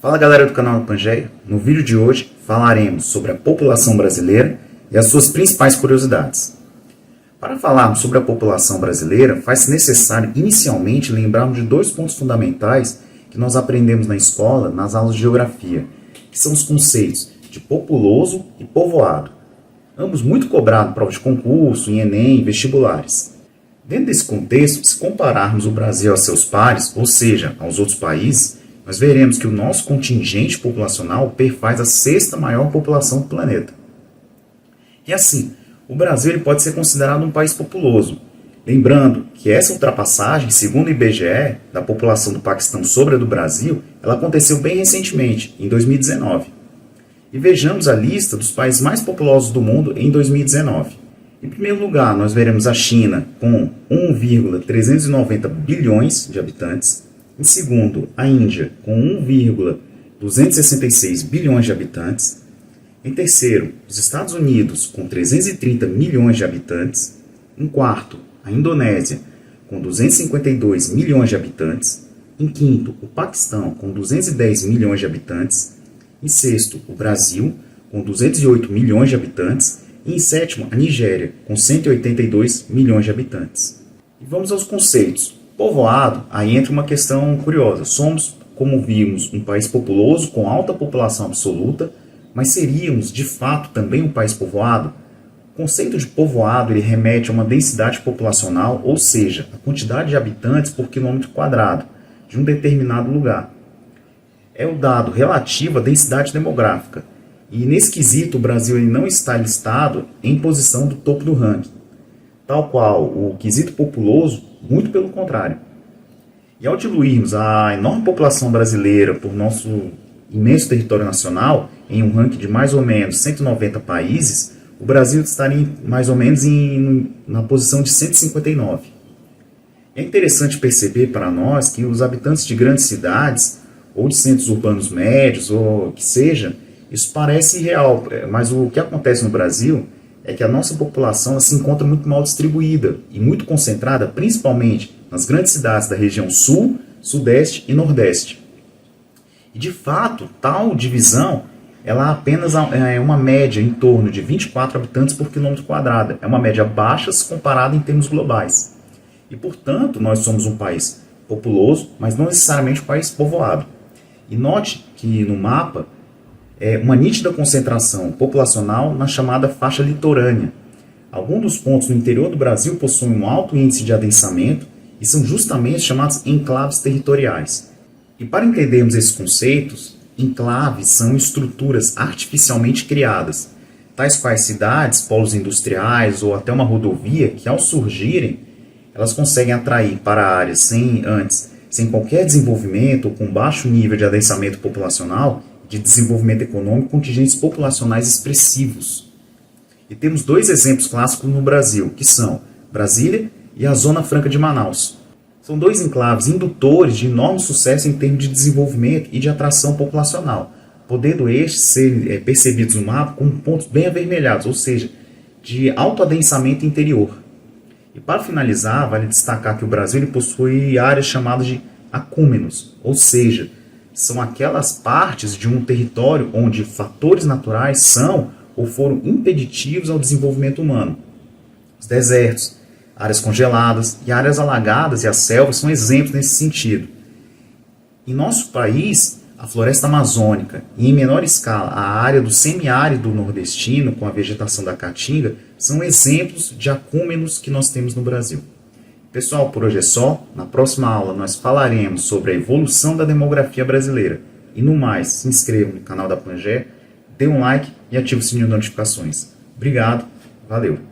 Fala galera do canal do Pangeia, no vídeo de hoje falaremos sobre a população brasileira e as suas principais curiosidades. Para falarmos sobre a população brasileira, faz-se necessário inicialmente lembrarmos de dois pontos fundamentais que nós aprendemos na escola, nas aulas de geografia, que são os conceitos de populoso e povoado, ambos muito cobrados em provas de concurso, em Enem e vestibulares. Dentro desse contexto, se compararmos o Brasil a seus pares, ou seja, aos outros países, nós veremos que o nosso contingente populacional perfaz a sexta maior população do planeta. E assim, o Brasil ele pode ser considerado um país populoso. Lembrando que essa ultrapassagem, segundo o IBGE, da população do Paquistão sobre a do Brasil, ela aconteceu bem recentemente, em 2019. E vejamos a lista dos países mais populosos do mundo em 2019. Em primeiro lugar, nós veremos a China com 1,390 bilhões de habitantes. Em segundo, a Índia, com 1,266 bilhões de habitantes. Em terceiro, os Estados Unidos, com 330 milhões de habitantes. Em quarto, a Indonésia, com 252 milhões de habitantes. Em quinto, o Paquistão, com 210 milhões de habitantes. Em sexto, o Brasil, com 208 milhões de habitantes. E em sétimo, a Nigéria, com 182 milhões de habitantes. E vamos aos conceitos. Povoado, aí entra uma questão curiosa. Somos, como vimos, um país populoso com alta população absoluta, mas seríamos, de fato, também um país povoado? O conceito de povoado ele remete a uma densidade populacional, ou seja, a quantidade de habitantes por quilômetro quadrado de um determinado lugar. É o dado relativo à densidade demográfica. E nesse quesito, o Brasil ele não está listado em posição do topo do ranking. Tal qual o quesito populoso, muito pelo contrário. E ao diluirmos a enorme população brasileira por nosso imenso território nacional, em um ranking de mais ou menos 190 países, o Brasil estaria mais ou menos na posição de 159. É interessante perceber para nós que os habitantes de grandes cidades, ou de centros urbanos médios, ou que seja, isso parece irreal, mas o que acontece no Brasil é que a nossa população se encontra muito mal distribuída e muito concentrada, principalmente nas grandes cidades da região sul, sudeste e nordeste. E de fato, tal divisão ela apenas é uma média em torno de 24 habitantes por quilômetro quadrado. É uma média baixa se comparada em termos globais. E, portanto, nós somos um país populoso, mas não necessariamente um país povoado. E note que no mapa uma nítida concentração populacional na chamada faixa litorânea. Alguns dos pontos no interior do Brasil possuem um alto índice de adensamento e são justamente chamados enclaves territoriais. E para entendermos esses conceitos, enclaves são estruturas artificialmente criadas, tais quais cidades, polos industriais ou até uma rodovia que, ao surgirem, elas conseguem atrair para áreas sem qualquer desenvolvimento ou com baixo nível de adensamento populacional, de desenvolvimento econômico, contingentes populacionais expressivos. E temos dois exemplos clássicos no Brasil, que são Brasília e a Zona Franca de Manaus. São dois enclaves indutores de enorme sucesso em termos de desenvolvimento e de atração populacional, podendo estes ser percebidos no mapa como pontos bem avermelhados, ou seja, de alto adensamento interior. E para finalizar, vale destacar que o Brasil possui áreas chamadas de acúmenos, ou seja, são aquelas partes de um território onde fatores naturais são ou foram impeditivos ao desenvolvimento humano. Os desertos, áreas congeladas e áreas alagadas e as selvas são exemplos nesse sentido. Em nosso país, a floresta amazônica e, em menor escala, a área do semiárido nordestino com a vegetação da caatinga são exemplos de acúmenos que nós temos no Brasil. Pessoal, por hoje é só. Na próxima aula nós falaremos sobre a evolução da demografia brasileira. E no mais, se inscreva no canal da Pangeia, dê um like e ative o sininho de notificações. Obrigado, valeu!